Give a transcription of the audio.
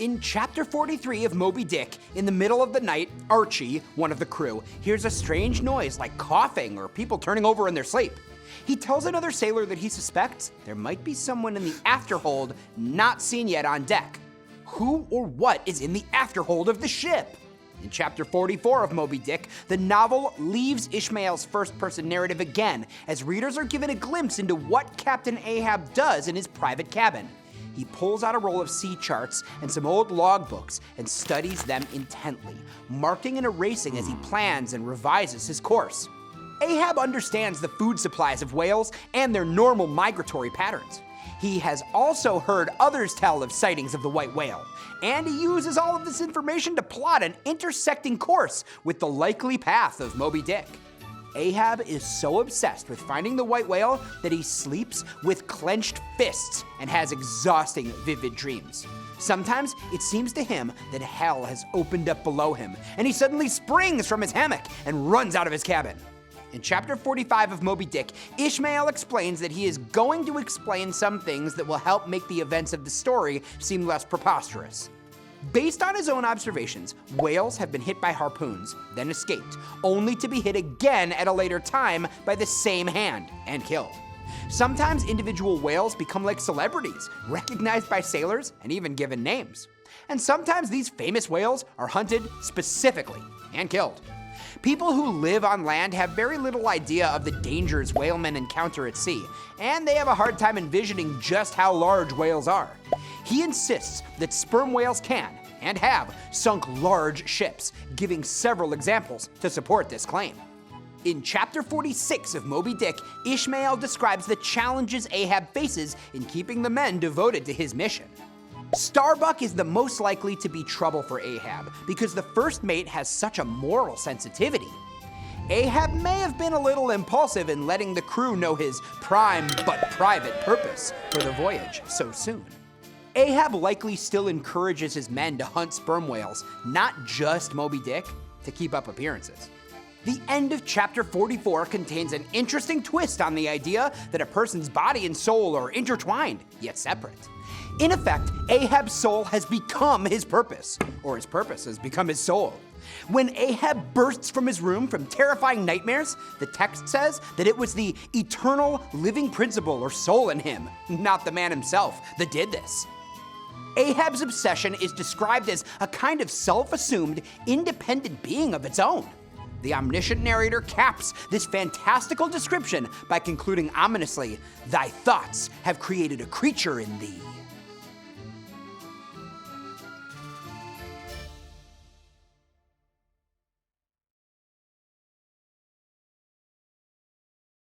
In chapter 43 of Moby Dick, in the middle of the night, Archie, one of the crew, hears a strange noise like coughing or people turning over in their sleep. He tells another sailor that he suspects there might be someone in the afterhold not seen yet on deck. Who or what is in the afterhold of the ship? In chapter 44 of Moby Dick, the novel leaves Ishmael's first-person narrative again, as readers are given a glimpse into what Captain Ahab does in his private cabin. He pulls out a roll of sea charts and some old logbooks and studies them intently, marking and erasing as he plans and revises his course. Ahab understands the food supplies of whales and their normal migratory patterns. He has also heard others tell of sightings of the white whale, and he uses all of this information to plot an intersecting course with the likely path of Moby Dick. Ahab is so obsessed with finding the white whale that he sleeps with clenched fists and has exhausting, vivid dreams. Sometimes it seems to him that hell has opened up below him, and he suddenly springs from his hammock and runs out of his cabin. In chapter 45 of Moby Dick, Ishmael explains that he is going to explain some things that will help make the events of the story seem less preposterous. Based on his own observations, whales have been hit by harpoons, then escaped, only to be hit again at a later time by the same hand and killed. Sometimes individual whales become like celebrities, recognized by sailors and even given names. And sometimes these famous whales are hunted specifically and killed. People who live on land have very little idea of the dangers whalemen encounter at sea, and they have a hard time envisioning just how large whales are. He insists that sperm whales can, and have, sunk large ships, giving several examples to support this claim. In chapter 46 of Moby Dick, Ishmael describes the challenges Ahab faces in keeping the men devoted to his mission. Starbuck is the most likely to be trouble for Ahab because the first mate has such a moral sensitivity. Ahab may have been a little impulsive in letting the crew know his prime but private purpose for the voyage so soon. Ahab likely still encourages his men to hunt sperm whales, not just Moby Dick, to keep up appearances. The end of chapter 44 contains an interesting twist on the idea that a person's body and soul are intertwined, yet separate. In effect, Ahab's soul has become his purpose, or his purpose has become his soul. When Ahab bursts from his room from terrifying nightmares, the text says that it was the eternal living principle or soul in him, not the man himself, that did this. Ahab's obsession is described as a kind of self-assumed, independent being of its own. The omniscient narrator caps this fantastical description by concluding ominously, "Thy thoughts have created a creature in thee."